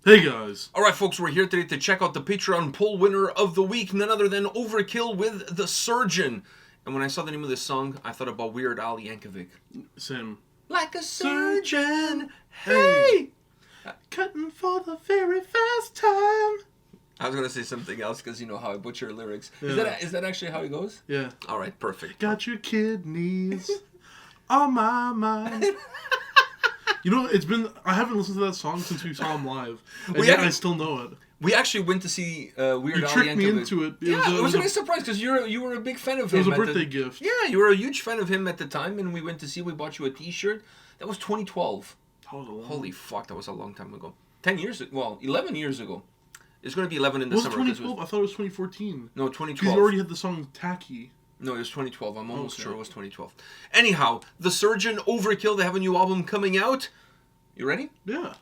Hey guys! Alright folks, we're here today to check out the Patreon poll winner of the week, none other than Overkill with The Surgeon. And when I saw the name of this song, I thought about Weird Al Yankovic. Same. Like a surgeon, hey! Cutting for the very first time. I was going to say something else because you know how I butcher lyrics. Yeah. Is that actually how it goes? Yeah. Alright, perfect. Got your kidneys on my mind. You know, I haven't listened to that song since we saw him live. And yet I still know it. We actually went to see Weird Al Yankovic. You tricked me into it. It was a nice surprise because you were a big fan of him. It was a birthday gift. Yeah, you were a huge fan of him at the time, and we bought you a t-shirt. That was 2012. Holy fuck, that was a long time ago. 11 years ago. It's going to be 11 in the summer. Was it 2012? I thought it was 2014. No, 2012. Because you already had the song Tacky. No, it was 2012. I'm almost sure it was 2012. Anyhow, The Surgeon, Overkill, they have a new album coming out. You ready? Yeah.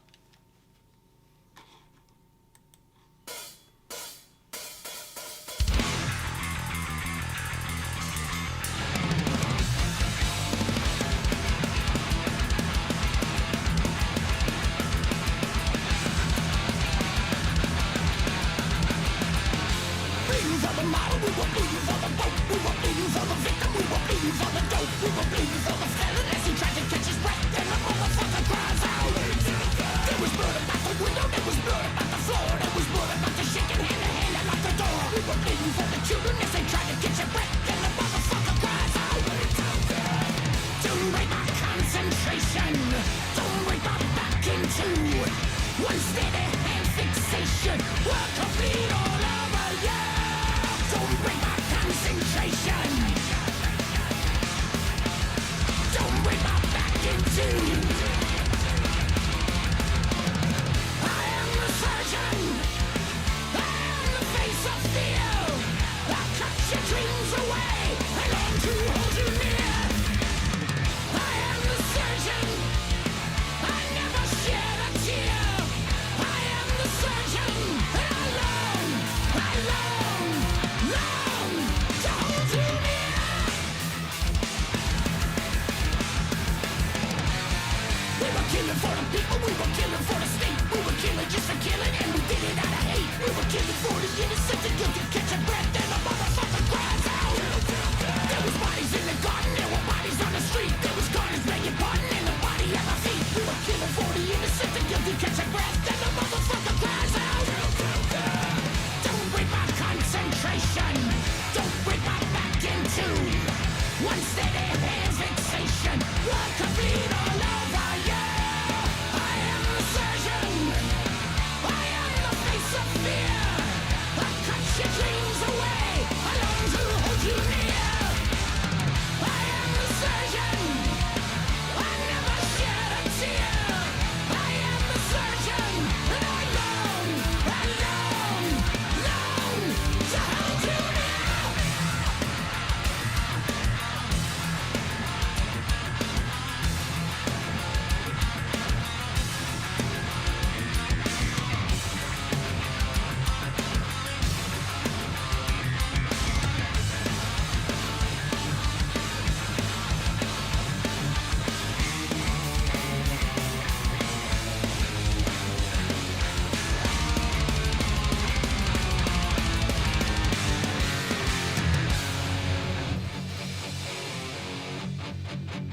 One steady hand fixation will complete all over you. Don't break my concentration. Don't break my back in two. I am the surgeon. I am the face of fear. I'll cut your dreams away. I long to hold you near. I am the surgeon. I never shed a tear. I am the surgeon, and I long to hold you near. We were killing for the people, we were killing for the state. We were killing just for killing, and we did it out of hate. We were killing for the innocent, the guilty catch a breath, and the motherfucker cries out. There was bodies in the garden, there were bodies on the street. There was gardeners begging pardon, and the body at my feet. We were killing for the innocent, the guilty catch a breath, and the motherfucker cries out. Don't break my concentration. Don't break my back in two. One steady hand fixation will complete all over you. I am the surgeon. I am the face of fear. I'll cut your dreams away. I long to hold you near. I am the surgeon. I never shed a tear. I am the surgeon, and I long to hold you near.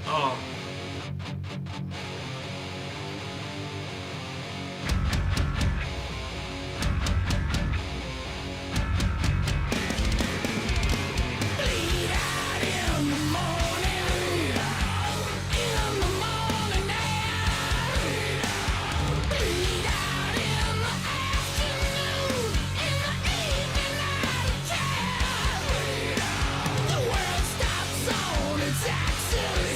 Oh. Bleed out in the morning. In the morning air. Bleed out in the afternoon. In the evening night air. The world stops on its axis.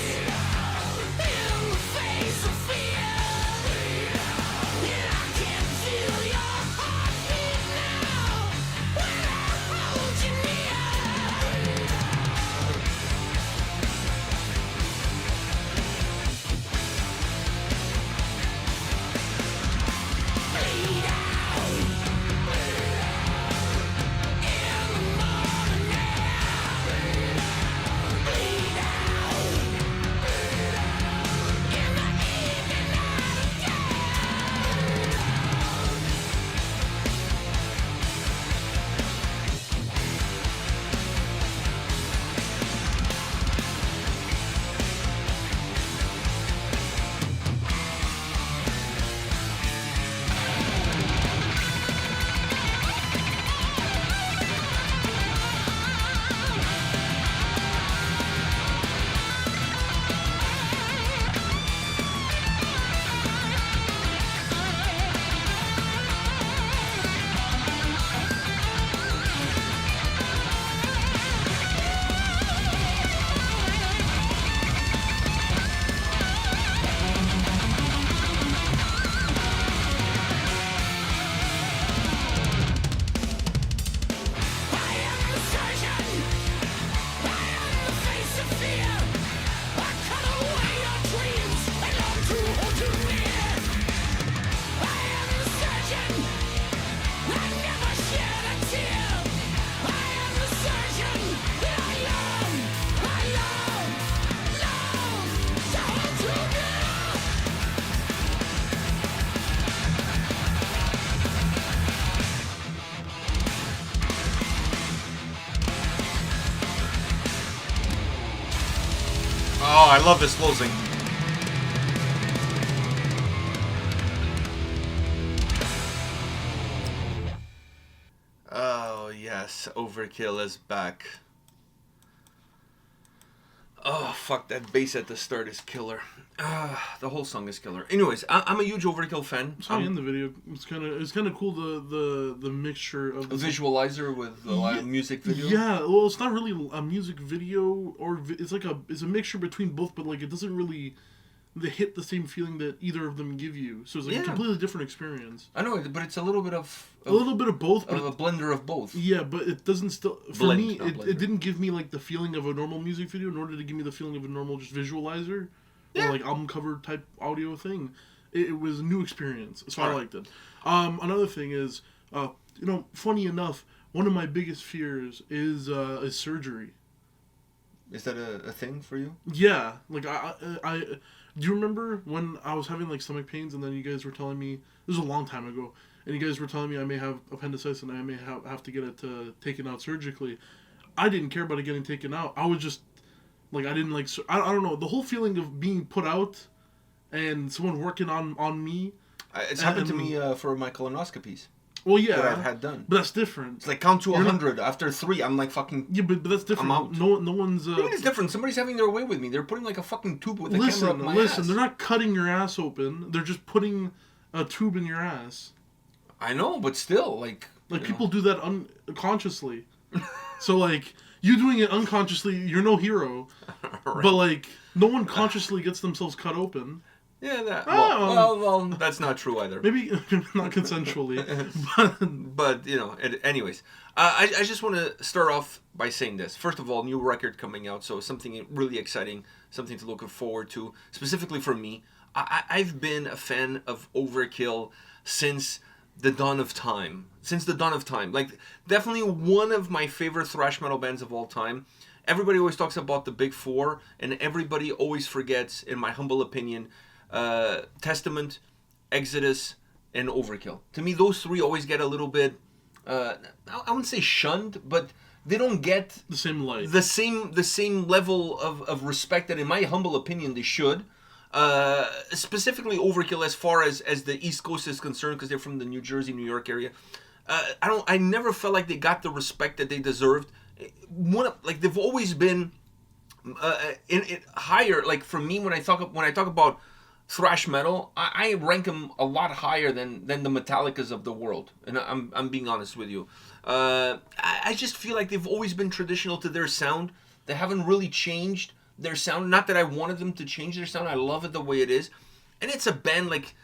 Oh, I love this closing. Oh, yes. Overkill is back. Oh, fuck. That bass at the start is killer. The whole song is killer. Anyways, I'm a huge Overkill fan. Sorry, in the video, it's kind of cool the mixture of a visualizer with a music video. Yeah, well, it's not really a music video it's a mixture between both, but like it doesn't really hit the same feeling that either of them give you. So it's like a completely different experience. I know, but it's a little bit of both, but a blender of both. Yeah, but it doesn't still for me. It didn't give me like the feeling of a normal music video, nor did it give me the feeling of a normal just visualizer. Or like album cover type audio thing. It was a new experience, so I liked it. Another thing is, funny enough, one of my biggest fears is surgery. Is that a thing for you? Yeah, like I do you remember when I was having like stomach pains, and then you guys were telling me this was a long time ago, and you guys were telling me I may have appendicitis and I may have to get it taken out surgically. I didn't care about it getting taken out. I was just like, I didn't like, I don't know, the whole feeling of being put out and someone working on me. It's happened to me for my colonoscopies. Well, yeah. That I've had done. But that's different. It's like count to 100. After 3, I'm like fucking... Yeah, but that's different. I'm out. No one's... What do you mean it's different? Somebody's having their way with me. They're putting like a fucking tube with a camera up my ass. They're not cutting your ass open. They're just putting a tube in your ass. I know, but still, like... Like, people do that unconsciously. So, like... You doing it unconsciously, you're no hero. Right. But, like, no one consciously gets themselves cut open. Yeah, well, that's not true either. Maybe not consensually. but anyways. I just want to start off by saying this. First of all, new record coming out, so something really exciting, something to look forward to, specifically for me. I've been a fan of Overkill since the dawn of time. Like, definitely one of my favorite thrash metal bands of all time. Everybody always talks about the big four, and everybody always forgets, in my humble opinion, Testament, Exodus, and Overkill. To me, those three always get a little bit, I wouldn't say shunned, but they don't get the same light, the same level of respect that, in my humble opinion, they should. Specifically Overkill, as far as the East Coast is concerned, because they're from the New Jersey, New York area. I never felt like they got the respect that they deserved. They've always been higher. Like, for me, when I talk about thrash metal, I rank them a lot higher than the Metallicas of the world, and I'm being honest with you. I just feel like they've always been traditional to their sound. They haven't really changed their sound. Not that I wanted them to change their sound. I love it the way it is, and it's a band like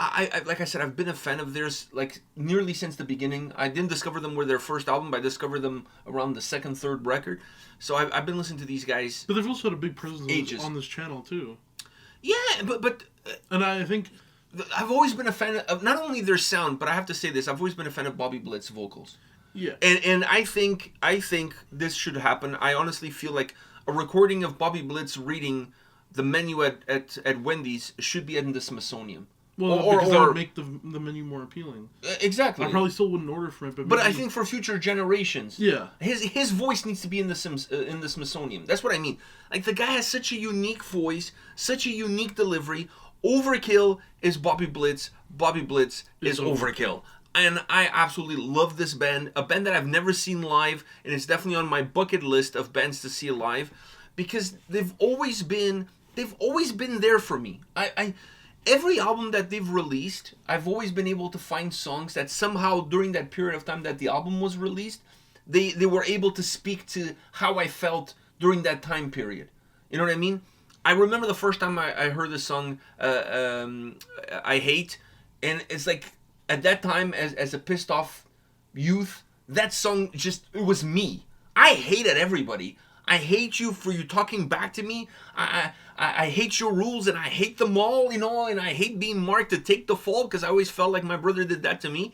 I said, I've been a fan of theirs like nearly since the beginning. I didn't discover them with their first album, but I discovered them around the second, third record. So I've been listening to these guys. But they've also had a big presence on this channel too. Yeah, but and I think I've always been a fan of not only their sound, but I have to say this: I've always been a fan of Bobby Blitz's vocals. Yeah, and I think this should happen. I honestly feel like a recording of Bobby Blitz reading the menu at Wendy's should be in the Smithsonian. Well, because that would make the menu more appealing. Exactly. I probably still wouldn't order from it, but I think for future generations, yeah, his voice needs to be in the Smithsonian. That's what I mean. Like, the guy has such a unique voice, such a unique delivery. Overkill is Bobby Blitz. Bobby Blitz is Overkill. And I absolutely love this band. A band that I've never seen live, and it's definitely on my bucket list of bands to see live, because they've always been there for me. Every album that they've released, I've always been able to find songs that somehow during that period of time that the album was released, they were able to speak to how I felt during that time period. You know what I mean? I remember the first time I heard the song I Hate, and it's like, at that time, as a pissed off youth, that song it was me. I hated everybody. I hate you for you talking back to me. I hate your rules, and I hate them all, and I hate being marked to take the fall, because I always felt like my brother did that to me.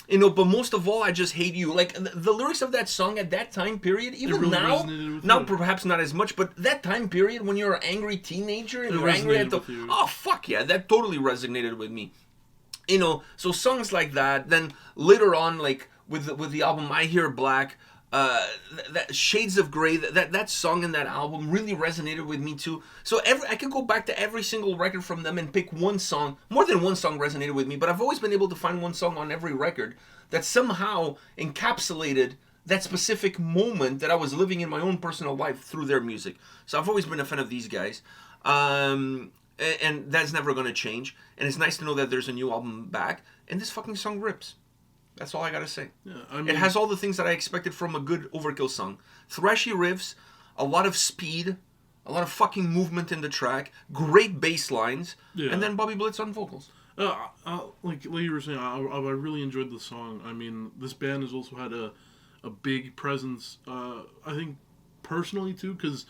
But most of all, I just hate you. Like, the lyrics of that song at that time period, even really now perhaps not as much, but that time period when you're an angry teenager and you're angry at oh, fuck yeah, that totally resonated with me. So songs like that. Then later on, like with the album I Hear Black, that Shades of Grey, that song in that album really resonated with me too. So I could go back to every single record from them and pick one song. More than one song resonated with me, but I've always been able to find one song on every record that somehow encapsulated that specific moment that I was living in my own personal life through their music. So I've always been a fan of these guys. And that's never going to change. And it's nice to know that there's a new album back. And this fucking song rips. That's all I gotta say. Yeah, I mean, it has all the things that I expected from a good Overkill song. Thrashy riffs, a lot of speed, a lot of fucking movement in the track, great bass lines, and then Bobby Blitz on vocals. Like you were saying, I really enjoyed the song. I mean, this band has also had a big presence, I think, personally, too, because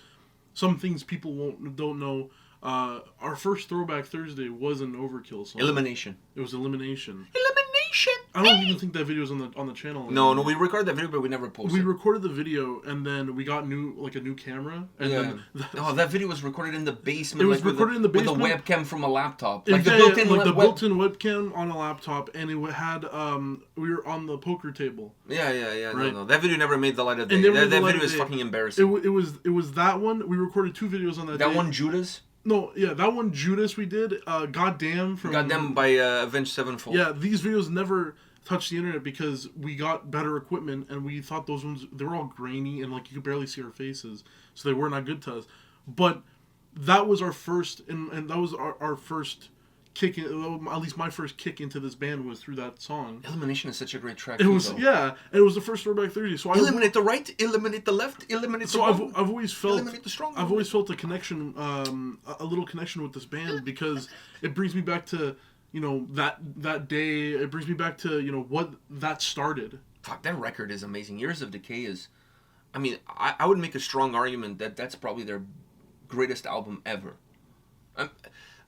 some things people don't know. Our first Throwback Thursday was an Overkill song. Elimination. It was Elimination. Elimination! I don't even think that video is on the channel. No, we recorded that video, but we never posted. We recorded the video, and then we got a new camera. And then that video was recorded in the basement. It was recorded in the basement with a webcam from a laptop, like the built-in webcam on a laptop, and it had we were on the poker table. Yeah. Right? No. That video never made the light of day. That video is fucking embarrassing. It was that one. We recorded 2 videos on that. That day. one, Judas. No, yeah, that one Judas we did. Goddamn by Avenged Sevenfold. Yeah, these videos never touched the internet because we got better equipment and we thought those ones, they were all grainy and like you could barely see our faces, so they were not good to us. But that was our first, and that was our first kick in, at least my first kick into this band was through that song. Elimination is such a great track. It was and it was the first Throwback 30. So eliminate the right, eliminate the left, eliminate the wrong. I've always felt eliminate the strong. I've always felt a connection, a little connection with this band because it brings me back to that day. It brings me back to what that started. Fuck, that record is amazing. Years of Decay is, I mean, I would make a strong argument that that's probably their greatest album ever.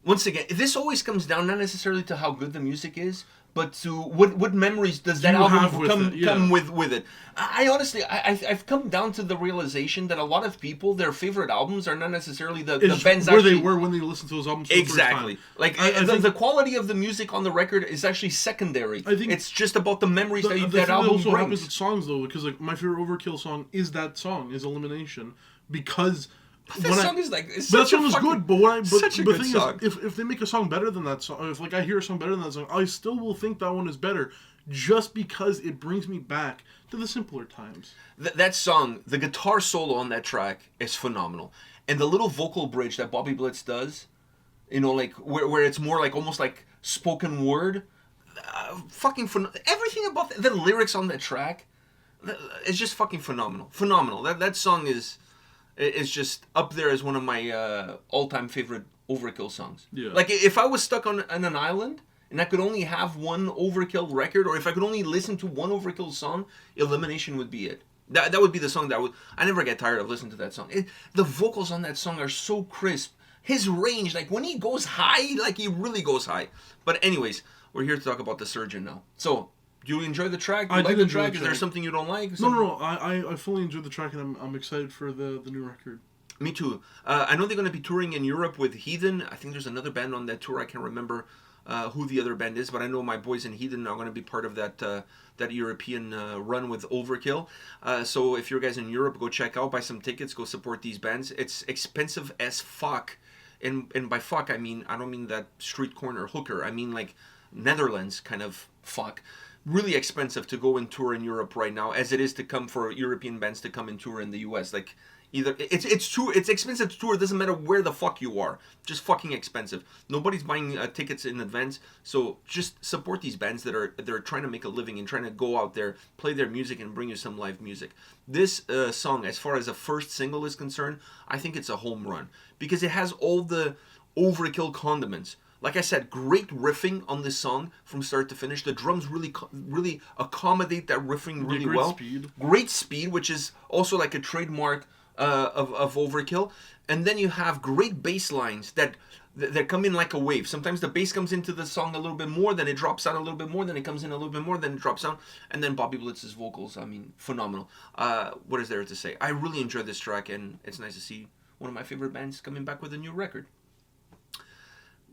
Once again, this always comes down not necessarily to how good the music is, but to what memories does that album come with it. I honestly, I've come down to the realization that a lot of people, their favorite albums are not necessarily the bands where actually, they were when they listened to those albums for exactly. the first time. Like the quality of the music on the record is actually secondary. I think it's just about the memories that album also brings. Happens with songs though, because like my favorite Overkill song is that song, is Elimination, because. That song is like that song is good, but such a the good thing song. is, if they make a song better than that song, if like I hear a song better than that song, I still will think that one is better, just because it brings me back to the simpler times. That song, the guitar solo on that track is phenomenal, and the little vocal bridge that Bobby Blitz does, like where it's more like almost like spoken word, fucking everything about the lyrics on that track is just fucking phenomenal. That song is just up there as one of my all-time favorite Overkill songs. Yeah. Like, if I was stuck on an island and I could only have one Overkill record, or if I could only listen to one Overkill song, Elimination would be it. That would be the song I never get tired of listening to that song. The vocals on that song are so crisp. His range, like, when he goes high, like, he really goes high. But anyways, we're here to talk about The Surgeon now. So, do you enjoy the track? Do you like the track? Is there something you don't like? No. I fully enjoyed the track, and I'm excited for the new record. Me too. I know they're going to be touring in Europe with Heathen. I think there's another band on that tour. I can't remember who the other band is, but I know my boys in Heathen are going to be part of that European run with Overkill. So if you're guys in Europe, go check out, buy some tickets, go support these bands. It's expensive as fuck. And by fuck, I don't mean that street corner hooker. I mean like Netherlands kind of fuck. Really expensive to go and tour in Europe right now, as it is to come for European bands to come and tour in the US. Like, either it's expensive to tour. It doesn't matter where the fuck you are. Just fucking expensive. Nobody's buying tickets in advance. So just support these bands that are trying to make a living and trying to go out there, play their music, and bring you some live music. This song, as far as a first single is concerned, I think it's a home run because it has all the Overkill condiments. Like I said, great riffing on this song from start to finish. The drums really accommodate that riffing really well. Great speed, which is also like a trademark of Overkill. And then you have great bass lines that come in like a wave. Sometimes the bass comes into the song a little bit more, then it drops out a little bit more, then it comes in a little bit more, then it drops out. And then Bobby Blitz's vocals, phenomenal. What is there to say? I really enjoyed this track, and it's nice to see one of my favorite bands coming back with a new record.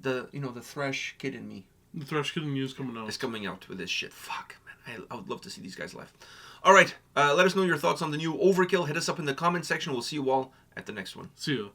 The thrash kid in me. The thrash kid in you is coming out. It's coming out with this shit. Fuck, man. I would love to see these guys live. All right, let us know your thoughts on the new Overkill. Hit us up in the comment section. We'll see you all at the next one. See ya.